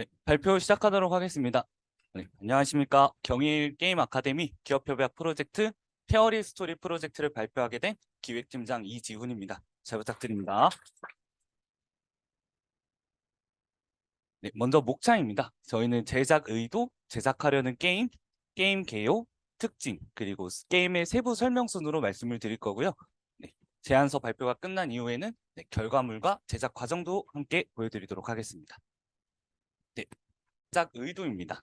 네, 발표 시작하도록 하겠습니다. 네, 안녕하십니까. 경일 게임 아카데미 기업협약 프로젝트 페어리 스토리 프로젝트를 발표하게 된 기획팀장 이지훈입니다. 잘 부탁드립니다. 네, 먼저 목차입니다. 저희는 제작 의도, 제작하려는 게임, 게임 개요, 특징, 그리고 게임의 세부 설명 순으로 말씀을 드릴 거고요. 네, 제안서 발표가 끝난 이후에는 네, 결과물과 제작 과정도 함께 보여드리도록 하겠습니다. 네, 제작 의도입니다.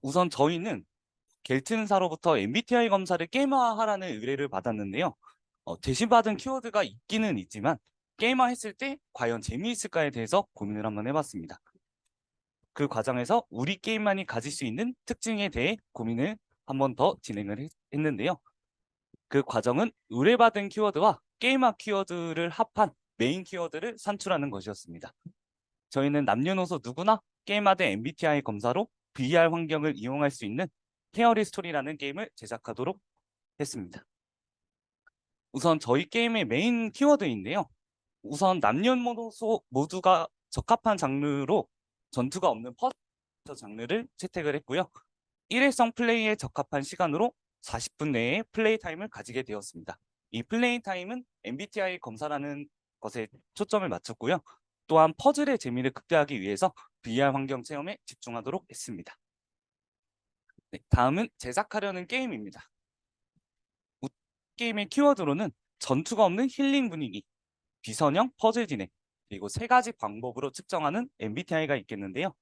우선 저희는 겔튼사로부터 MBTI 검사를 게임화하라는 의뢰를 받았는데요. 대신 받은 키워드가 있기는 있지만 게임화했을 때 과연 재미있을까에 대해서 고민을 한번 해봤습니다. 그 과정에서 우리 게임만이 가질 수 있는 특징에 대해 고민을 한번 더 진행을 했는데요. 그 과정은 의뢰받은 키워드와 게임화 키워드를 합한 메인 키워드를 산출하는 것이었습니다. 저희는 남녀노소 누구나 게임화된 MBTI 검사로 VR 환경을 이용할 수 있는 페어리 스토리라는 게임을 제작하도록 했습니다. 우선 저희 게임의 메인 키워드인데요. 우선 남녀노소 모두가 적합한 장르로 전투가 없는 퍼스트 장르를 채택을 했고요. 일회성 플레이에 적합한 시간으로 40분 내에 플레이 타임을 가지게 되었습니다. 이 플레이 타임은 MBTI 검사라는 것에 초점을 맞췄고요. 또한 퍼즐의 재미를 극대화하기 위해서 VR 환경 체험에 집중하도록 했습니다. 네, 다음은 제작하려는 게임입니다. 게임의 키워드로는 전투가 없는 힐링 분위기, 비선형 퍼즐 진행, 그리고 세 가지 방법으로 측정하는 MBTI가 있겠는데요.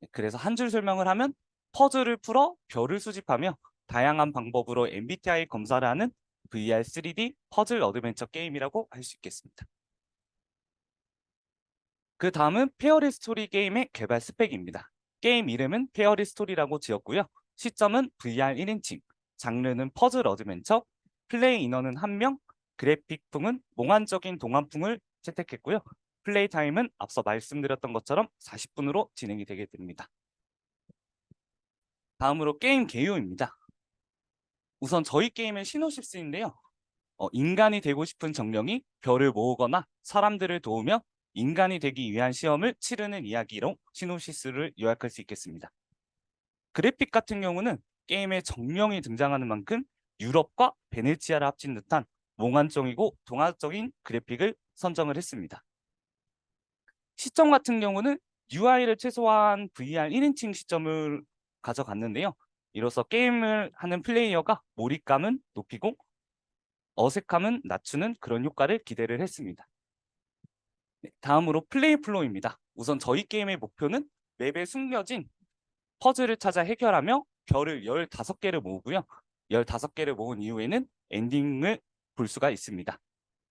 그래서 한 줄 설명을 하면 퍼즐을 풀어 별을 수집하며 다양한 방법으로 MBTI 검사를 하는 VR 3D 퍼즐 어드벤처 게임이라고 할 수 있겠습니다. 그 다음은 페어리 스토리 게임의 개발 스펙입니다. 게임 이름은 페어리 스토리라고 지었고요. 시점은 VR 1인칭, 장르는 퍼즐 어드벤처, 플레이 인원은 1명, 그래픽풍은 몽환적인 동안풍을 채택했고요. 플레이 타임은 앞서 말씀드렸던 것처럼 40분으로 진행이 되게 됩니다. 다음으로 게임 개요입니다. 우선 저희 게임의 시놉시스인데요. 인간이 되고 싶은 정령이 별을 모으거나 사람들을 도우며 인간이 되기 위한 시험을 치르는 이야기로 시놉시스를 요약할 수 있겠습니다. 그래픽 같은 경우는 게임에 정령이 등장하는 만큼 유럽과 베네치아를 합친 듯한 몽환적이고 동화적인 그래픽을 선정을 했습니다. 시점 같은 경우는 UI를 최소한 VR 1인칭 시점을 가져갔는데요. 이로써 게임을 하는 플레이어가 몰입감은 높이고 어색함은 낮추는 그런 효과를 기대를 했습니다. 네, 다음으로 플레이 플로우입니다. 우선 저희 게임의 목표는 맵에 숨겨진 퍼즐을 찾아 해결하며 별을 15개를 모으고요. 15개를 모은 이후에는 엔딩을 볼 수가 있습니다.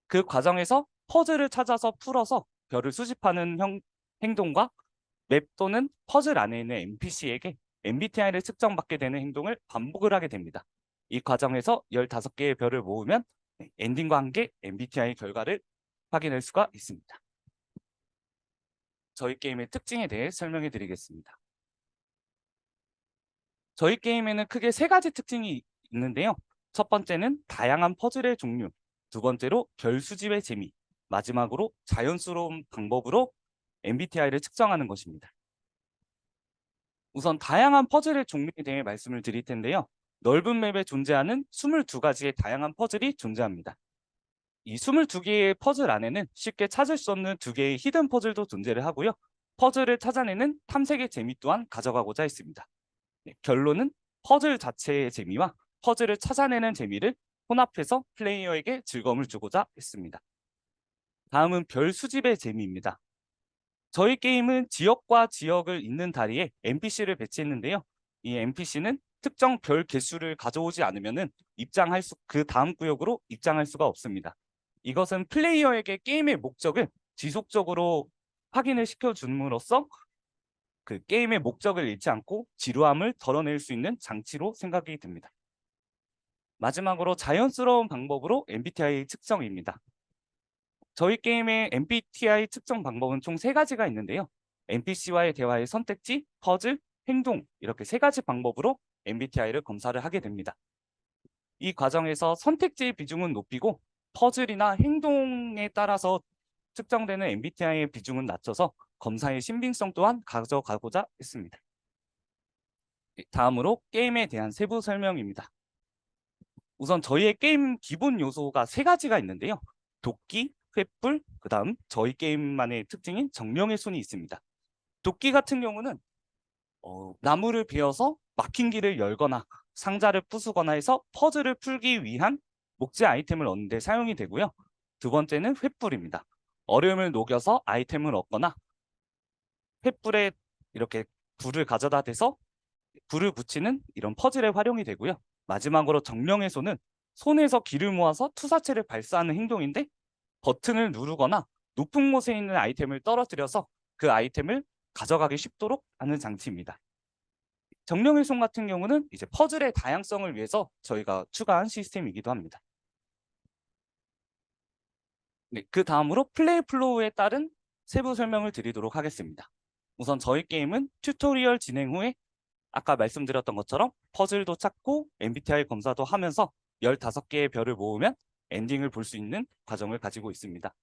그 과정에서 퍼즐을 찾아서 풀어서 별을 수집하는 행동과 맵 또는 퍼즐 안에 있는 NPC에게 MBTI를 측정받게 되는 행동을 반복을 하게 됩니다. 이 과정에서 15개의 별을 모으면 엔딩과 함께 MBTI 결과를 확인할 수가 있습니다. 저희 게임의 특징에 대해 설명해 드리겠습니다. 저희 게임에는 크게 세 가지 특징이 있는데요. 첫 번째는 다양한 퍼즐의 종류, 두 번째로 별 수집의 재미, 마지막으로 자연스러운 방법으로 MBTI를 측정하는 것입니다. 우선 다양한 퍼즐의 종류에 대해 말씀을 드릴 텐데요. 넓은 맵에 존재하는 22가지의 다양한 퍼즐이 존재합니다. 이 22개의 퍼즐 안에는 쉽게 찾을 수 없는 2개의 히든 퍼즐도 존재를 하고요. 퍼즐을 찾아내는 탐색의 재미 또한 가져가고자 했습니다. 네, 결론은 퍼즐 자체의 재미와 퍼즐을 찾아내는 재미를 혼합해서 플레이어에게 즐거움을 주고자 했습니다. 다음은 별 수집의 재미입니다. 저희 게임은 지역과 지역을 잇는 다리에 NPC를 배치했는데요. 이 NPC는 특정 별 개수를 가져오지 않으면 그 다음 구역으로 입장할 수가 없습니다. 이것은 플레이어에게 게임의 목적을 지속적으로 확인을 시켜줌으로써 그 게임의 목적을 잃지 않고 지루함을 덜어낼 수 있는 장치로 생각이 듭니다. 마지막으로 자연스러운 방법으로 MBTI 측정입니다. 저희 게임의 MBTI 측정 방법은 총 3가지가 있는데요. NPC와의 대화의 선택지, 퍼즐, 행동 이렇게 3가지 방법으로 MBTI를 검사를 하게 됩니다. 이 과정에서 선택지의 비중은 높이고 퍼즐이나 행동에 따라서 측정되는 MBTI의 비중은 낮춰서 검사의 신빙성 또한 가져가고자 했습니다. 다음으로 게임에 대한 세부 설명입니다. 우선 저희의 게임 기본 요소가 세 가지가 있는데요. 도끼, 횃불, 그 다음 저희 게임만의 특징인 정령의 손이 있습니다. 도끼 같은 경우는 나무를 베어서 막힌 길을 열거나 상자를 부수거나 해서 퍼즐을 풀기 위한 목재 아이템을 얻는 데 사용이 되고요. 두 번째는 횃불입니다. 얼음을 녹여서 아이템을 얻거나 횃불에 이렇게 불을 가져다 대서 불을 붙이는 이런 퍼즐에 활용이 되고요. 마지막으로 정령의 손은 손에서 기를 모아서 투사체를 발사하는 행동인데 버튼을 누르거나 높은 곳에 있는 아이템을 떨어뜨려서 그 아이템을 가져가기 쉽도록 하는 장치입니다. 정령의 손 같은 경우는 이제 퍼즐의 다양성을 위해서 저희가 추가한 시스템이기도 합니다. 네, 그 다음으로 플레이 플로우에 따른 세부 설명을 드리도록 하겠습니다. 우선 저희 게임은 튜토리얼 진행 후에 아까 말씀드렸던 것처럼 퍼즐도 찾고 MBTI 검사도 하면서 15개의 별을 모으면 엔딩을 볼 수 있는 과정을 가지고 있습니다.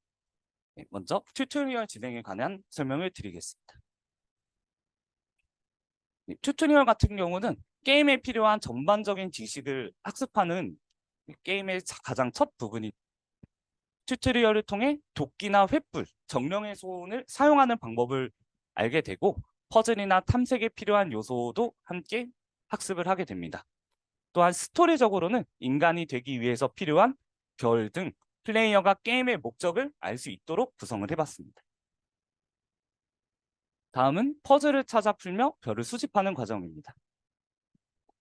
네, 먼저 튜토리얼 진행에 관한 설명을 드리겠습니다. 네, 튜토리얼 같은 경우는 게임에 필요한 전반적인 지식을 학습하는 게임의 가장 첫 부분이 튜토리얼을 통해 도끼나 횃불, 정령의 손을 사용하는 방법을 알게 되고 퍼즐이나 탐색에 필요한 요소도 함께 학습을 하게 됩니다. 또한 스토리적으로는 인간이 되기 위해서 필요한 별 등 플레이어가 게임의 목적을 알 수 있도록 구성을 해봤습니다. 다음은 퍼즐을 찾아 풀며 별을 수집하는 과정입니다.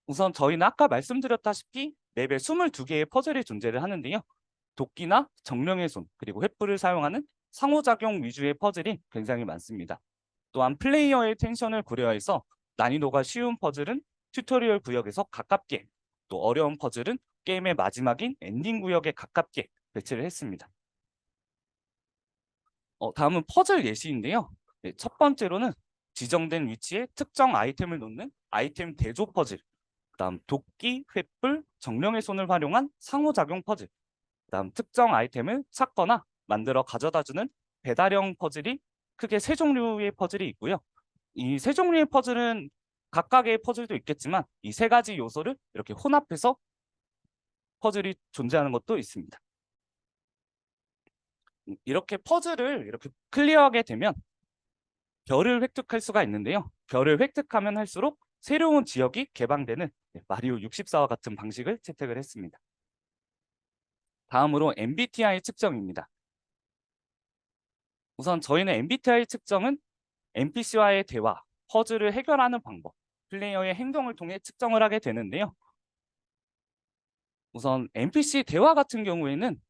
우선 저희는 아까 말씀드렸다시피 맵에 22개의 퍼즐이 존재를 하는데요. 도끼나 정령의 손, 그리고 횃불을 사용하는 상호작용 위주의 퍼즐이 굉장히 많습니다. 또한 플레이어의 텐션을 고려해서 난이도가 쉬운 퍼즐은 튜토리얼 구역에서 가깝게, 또 어려운 퍼즐은 게임의 마지막인 엔딩 구역에 가깝게 배치를 했습니다. 다음은 퍼즐 예시인데요. 네, 첫 번째로는 지정된 위치에 특정 아이템을 놓는 아이템 대조 퍼즐, 그다음 도끼, 횃불, 정령의 손을 활용한 상호작용 퍼즐, 그다음 특정 아이템을 찾거나 만들어 가져다주는 배달형 퍼즐이 크게 세 종류의 퍼즐이 있고요. 이 세 종류의 퍼즐은 각각의 퍼즐도 있겠지만 이 세 가지 요소를 이렇게 혼합해서 퍼즐이 존재하는 것도 있습니다. 이렇게 퍼즐을 이렇게 클리어하게 되면 별을 획득할 수가 있는데요. 별을 획득하면 할수록 새로운 지역이 개방되는 마리오 64와 같은 방식을 채택을 했습니다. 다음으로 MBTI 측정입니다. 우선 저희는 MBTI 측정은 NPC와의 대화, 퍼즐을 해결하는 방법, 플레이어의 행동을 통해 측정을 하게 되는데요. 우선 NPC 대화 같은 경우에는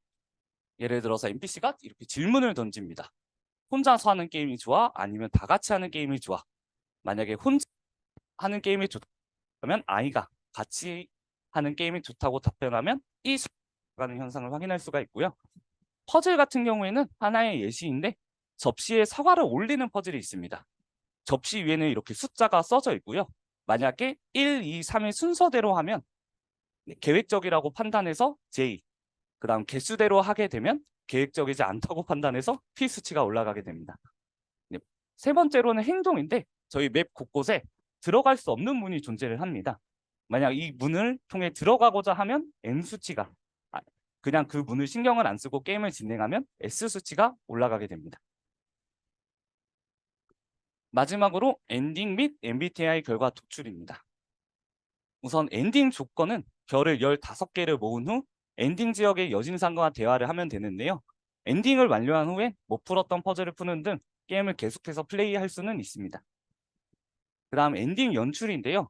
예를 들어서 NPC가 이렇게 질문을 던집니다. 혼자서 하는 게임이 좋아? 아니면 다 같이 하는 게임이 좋아? 만약에 혼자 하는 게임이 좋다면 아이가 같이 하는 게임이 좋다고 답변하면 이 수가는 현상을 확인할 수가 있고요. 퍼즐 같은 경우에는 하나의 예시인데 접시에 사과를 올리는 퍼즐이 있습니다. 접시 위에는 이렇게 숫자가 써져 있고요. 만약에 1, 2, 3의 순서대로 하면 계획적이라고 판단해서 J, 그 다음 개수대로 하게 되면 계획적이지 않다고 판단해서 P 수치가 올라가게 됩니다. 세 번째로는 행동인데 저희 맵 곳곳에 들어갈 수 없는 문이 존재를 합니다. 만약 이 문을 통해 들어가고자 하면 N 수치가, 그냥 그 문을 신경을 안 쓰고 게임을 진행하면 S 수치가 올라가게 됩니다. 마지막으로 엔딩 및 MBTI 결과 도출입니다. 우선 엔딩 조건은 별을 15개를 모은 후 엔딩 지역의 여신상과 대화를 하면 되는데요. 엔딩을 완료한 후에 못 풀었던 퍼즐을 푸는 등 게임을 계속해서 플레이할 수는 있습니다. 그 다음 엔딩 연출인데요.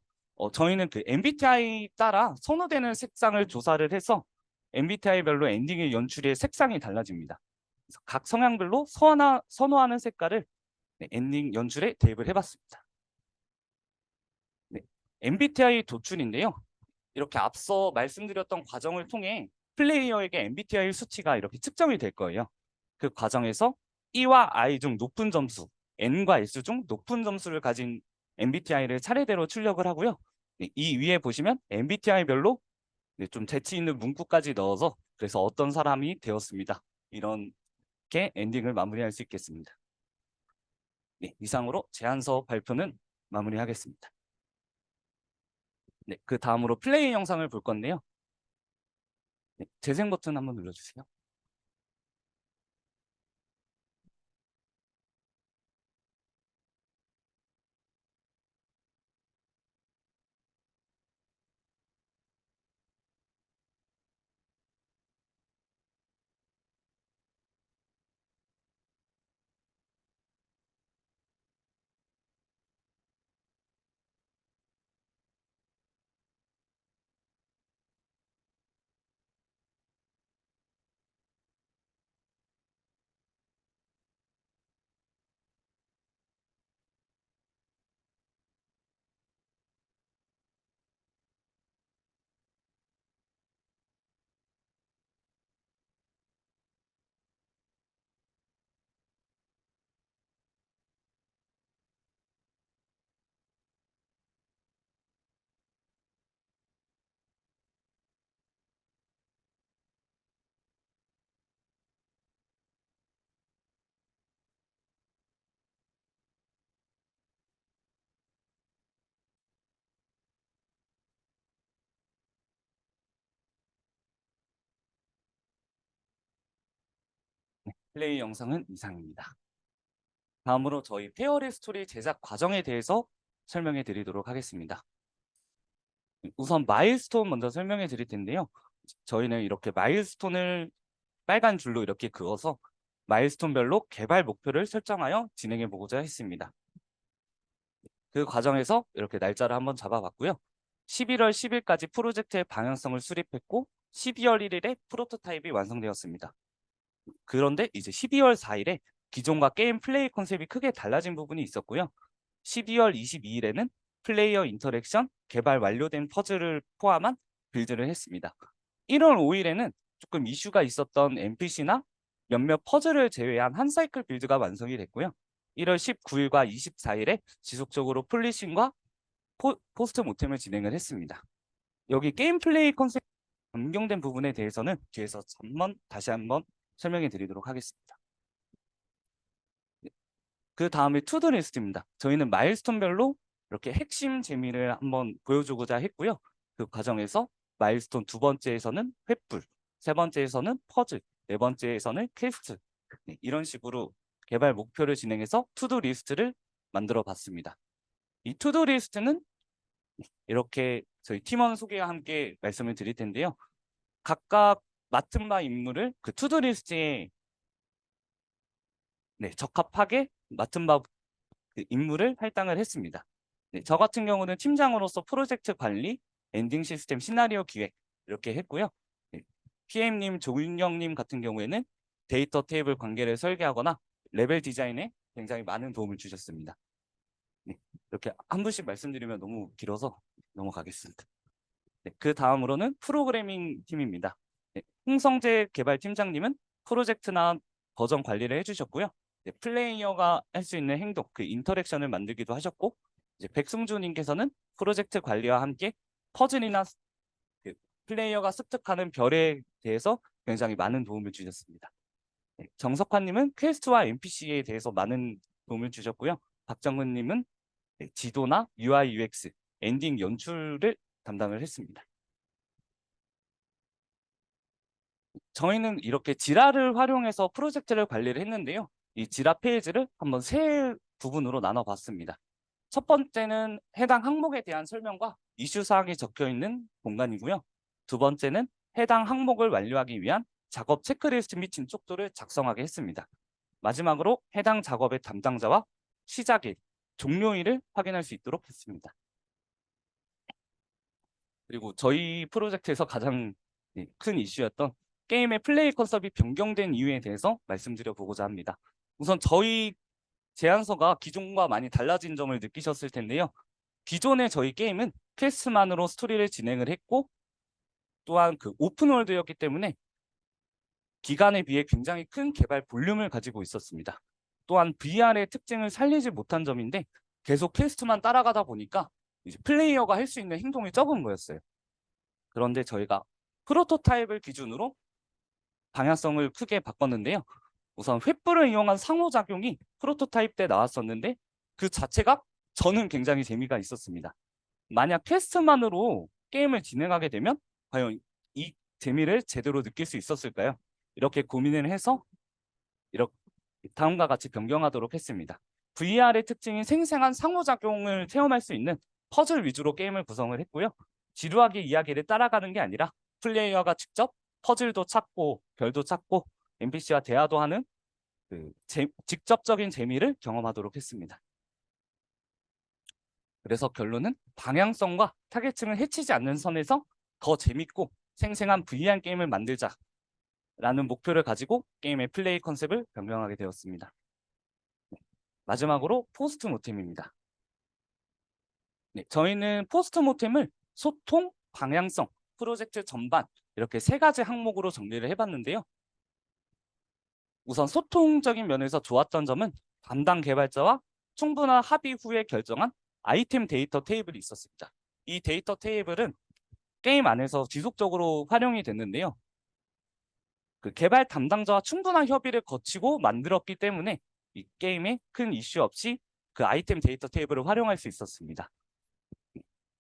저희는 그 MBTI 따라 선호되는 색상을 조사를 해서 MBTI별로 엔딩의 연출의 색상이 달라집니다. 그래서 각 성향별로 선호하는 색깔을 엔딩 연출에 대입을 해봤습니다. 네, MBTI 도출인데요. 이렇게 앞서 말씀드렸던 과정을 통해 플레이어에게 MBTI 수치가 이렇게 측정이 될 거예요. 그 과정에서 E와 I 중 높은 점수, N과 S 중 높은 점수를 가진 MBTI를 차례대로 출력을 하고요. 이 위에 보시면 MBTI별로 좀 재치 있는 문구까지 넣어서 그래서 어떤 사람이 되었습니다. 이런 이렇게 엔딩을 마무리할 수 있겠습니다. 네, 이상으로 제안서 발표는 마무리하겠습니다. 네, 그 다음으로 플레이 영상을 볼 건데요. 네, 재생 버튼 한번 눌러주세요. 플레이 영상은 이상입니다. 다음으로 저희 페어리 스토리 제작 과정에 대해서 설명해 드리도록 하겠습니다. 우선 마일스톤 먼저 설명해 드릴 텐데요. 저희는 이렇게 마일스톤을 빨간 줄로 이렇게 그어서 마일스톤별로 개발 목표를 설정하여 진행해 보고자 했습니다. 그 과정에서 이렇게 날짜를 한번 잡아봤고요. 11월 10일까지 프로젝트의 방향성을 수립했고 12월 1일에 프로토타입이 완성되었습니다. 그런데 이제 12월 4일에 기존과 게임 플레이 컨셉이 크게 달라진 부분이 있었고요. 12월 22일에는 플레이어 인터랙션, 개발 완료된 퍼즐을 포함한 빌드를 했습니다. 1월 5일에는 조금 이슈가 있었던 NPC나 몇몇 퍼즐을 제외한 한 사이클 빌드가 완성이 됐고요. 1월 19일과 24일에 지속적으로 폴리싱과 포스트 모템을 진행을 했습니다. 여기 게임 플레이 컨셉 변경된 부분에 대해서는 뒤에서 다시 한번 설명해 드리도록 하겠습니다. 그 다음에 투두 리스트입니다. 저희는 마일스톤별로 이렇게 핵심 재미를 한번 보여주고자 했고요. 그 과정에서 마일스톤 두 번째에서는 횃불, 세 번째에서는 퍼즐, 네 번째에서는 퀘스트, 네, 이런 식으로 개발 목표를 진행해서 투두 리스트를 만들어 봤습니다. 이 투두 리스트는 이렇게 저희 팀원 소개와 함께 말씀을 드릴 텐데요. 각각 맡은 바 임무를 그 투두 리스트에 적합하게 맡은 바 그 임무를 할당을 했습니다. 네, 저 같은 경우는 팀장으로서 프로젝트 관리, 엔딩 시스템, 시나리오 기획 이렇게 했고요. 네, PM님, 조윤영님 같은 경우에는 데이터 테이블 관계를 설계하거나 레벨 디자인에 굉장히 많은 도움을 주셨습니다. 네, 이렇게 한 분씩 말씀드리면 너무 길어서 넘어가겠습니다. 네, 그 다음으로는 프로그래밍 팀입니다. 네, 홍성재 개발팀장님은 프로젝트나 버전 관리를 해주셨고요. 네, 플레이어가 할 수 있는 행동, 그 인터랙션을 만들기도 하셨고, 이제 백승주님께서는 프로젝트 관리와 함께 퍼즐이나 그 플레이어가 습득하는 별에 대해서 굉장히 많은 도움을 주셨습니다. 네, 정석환님은 퀘스트와 NPC에 대해서 많은 도움을 주셨고요. 박정훈님은 지도나 UI, UX, 엔딩 연출을 담당을 했습니다. 저희는 이렇게 지라를 활용해서 프로젝트를 관리를 했는데요. 이 지라 페이지를 한번 세 부분으로 나눠봤습니다. 첫 번째는 해당 항목에 대한 설명과 이슈 사항이 적혀 있는 공간이고요. 두 번째는 해당 항목을 완료하기 위한 작업 체크리스트 및 진척도를 작성하게 했습니다. 마지막으로 해당 작업의 담당자와 시작일, 종료일을 확인할 수 있도록 했습니다. 그리고 저희 프로젝트에서 가장 큰 이슈였던 게임의 플레이 컨셉이 변경된 이유에 대해서 말씀드려 보고자 합니다. 우선 저희 제안서가 기존과 많이 달라진 점을 느끼셨을 텐데요. 기존의 저희 게임은 퀘스트만으로 스토리를 진행을 했고 또한 그 오픈월드였기 때문에 기간에 비해 굉장히 큰 개발 볼륨을 가지고 있었습니다. 또한 VR의 특징을 살리지 못한 점인데 계속 퀘스트만 따라가다 보니까 이제 플레이어가 할 수 있는 행동이 적은 거였어요. 그런데 저희가 프로토타입을 기준으로 방향성을 크게 바꿨는데요. 우선 횃불을 이용한 상호작용이 프로토타입 때 나왔었는데 그 자체가 저는 굉장히 재미가 있었습니다. 만약 퀘스트만으로 게임을 진행하게 되면 과연 이 재미를 제대로 느낄 수 있었을까요? 이렇게 고민을 해서 이렇게 다음과 같이 변경하도록 했습니다. VR의 특징인 생생한 상호작용을 체험할 수 있는 퍼즐 위주로 게임을 구성을 했고요. 지루하게 이야기를 따라가는 게 아니라 플레이어가 직접 퍼즐도 찾고 별도 찾고 NPC와 대화도 하는 직접적인 재미를 경험하도록 했습니다. 그래서 결론은 방향성과 타겟층을 해치지 않는 선에서 더 재밌고 생생한 VR 게임을 만들자라는 목표를 가지고 게임의 플레이 컨셉을 변경하게 되었습니다. 마지막으로 포스트 모템입니다. 네, 저희는 포스트 모템을 소통, 방향성, 프로젝트 전반 이렇게 세 가지 항목으로 정리를 해봤는데요. 우선 소통적인 면에서 좋았던 점은 담당 개발자와 충분한 합의 후에 결정한 아이템 데이터 테이블이 있었습니다. 이 데이터 테이블은 게임 안에서 지속적으로 활용이 됐는데요. 그 개발 담당자와 충분한 협의를 거치고 만들었기 때문에 이 게임에 큰 이슈 없이 그 아이템 데이터 테이블을 활용할 수 있었습니다.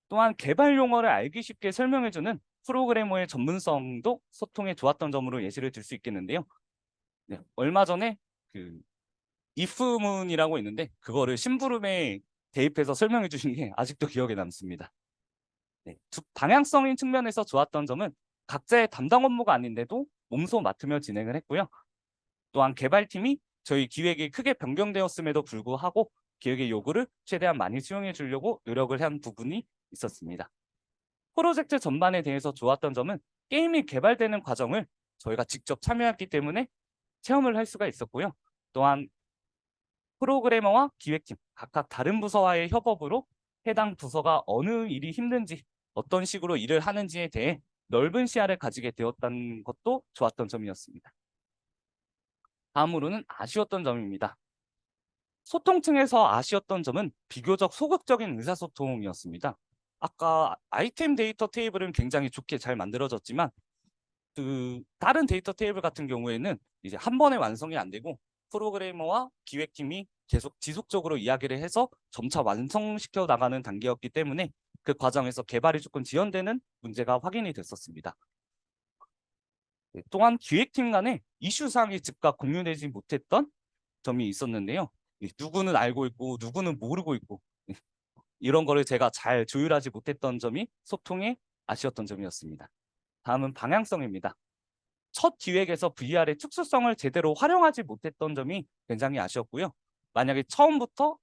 또한 개발 용어를 알기 쉽게 설명해주는 프로그래머의 전문성도 소통에 좋았던 점으로 예시를 들 수 있겠는데요. 네, 얼마 전에 그 if문이라고 있는데 그거를 심부름에 대입해서 설명해 주신 게 아직도 기억에 남습니다. 네, 방향성인 측면에서 좋았던 점은 각자의 담당 업무가 아닌데도 몸소 맡으며 진행을 했고요. 또한 개발팀이 저희 기획이 크게 변경되었음에도 불구하고 기획의 요구를 최대한 많이 수용해 주려고 노력을 한 부분이 있었습니다. 프로젝트 전반에 대해서 좋았던 점은 게임이 개발되는 과정을 저희가 직접 참여했기 때문에 체험을 할 수가 있었고요. 또한 프로그래머와 기획팀, 각각 다른 부서와의 협업으로 해당 부서가 어느 일이 힘든지 어떤 식으로 일을 하는지에 대해 넓은 시야를 가지게 되었다는 것도 좋았던 점이었습니다. 다음으로는 아쉬웠던 점입니다. 소통층에서 아쉬웠던 점은 비교적 소극적인 의사소통이었습니다. 아까 아이템 데이터 테이블은 굉장히 좋게 잘 만들어졌지만 그 다른 데이터 테이블 같은 경우에는 이제 한 번에 완성이 안 되고 프로그래머와 기획팀이 계속 지속적으로 이야기를 해서 점차 완성시켜 나가는 단계였기 때문에 그 과정에서 개발이 조금 지연되는 문제가 확인이 됐었습니다. 또한 기획팀 간에 이슈사항이 즉각 공유되지 못했던 점이 있었는데요. 누구는 알고 있고 누구는 모르고 있고 이런 거를 제가 잘 조율하지 못했던 점이 소통에 아쉬웠던 점이었습니다. 다음은 방향성입니다. 첫 기획에서 VR의 특수성을 제대로 활용하지 못했던 점이 굉장히 아쉬웠고요. 만약에 처음부터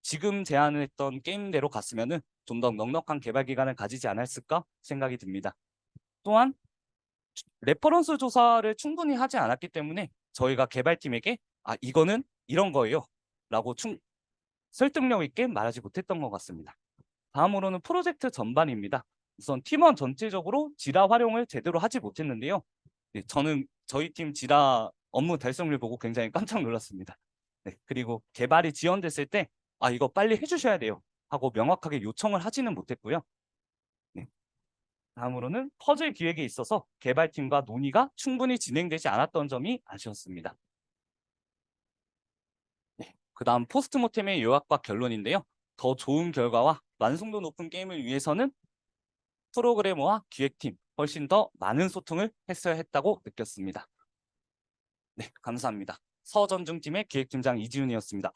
지금 제안했던 게임대로 갔으면 좀 더 넉넉한 개발 기간을 가지지 않았을까 생각이 듭니다. 또한 레퍼런스 조사를 충분히 하지 않았기 때문에 저희가 개발팀에게 이거는 이런 거예요 라고 설득력 있게 말하지 못했던 것 같습니다. 다음으로는 프로젝트 전반입니다. 우선 팀원 전체적으로 지라 활용을 제대로 하지 못했는데요. 네, 저는 저희 팀 지라 업무 달성률 보고 굉장히 깜짝 놀랐습니다. 네, 그리고 개발이 지연됐을 때 이거 빨리 해주셔야 돼요 하고 명확하게 요청을 하지는 못했고요. 네, 다음으로는 퍼즐 기획에 있어서 개발팀과 논의가 충분히 진행되지 않았던 점이 아쉬웠습니다. 네, 그 다음 포스트모템의 요약과 결론인데요. 더 좋은 결과와 완성도 높은 게임을 위해서는 프로그래머와 기획팀 훨씬 더 많은 소통을 했어야 했다고 느꼈습니다. 네, 감사합니다. 서전중팀의 기획팀장 이지훈이었습니다.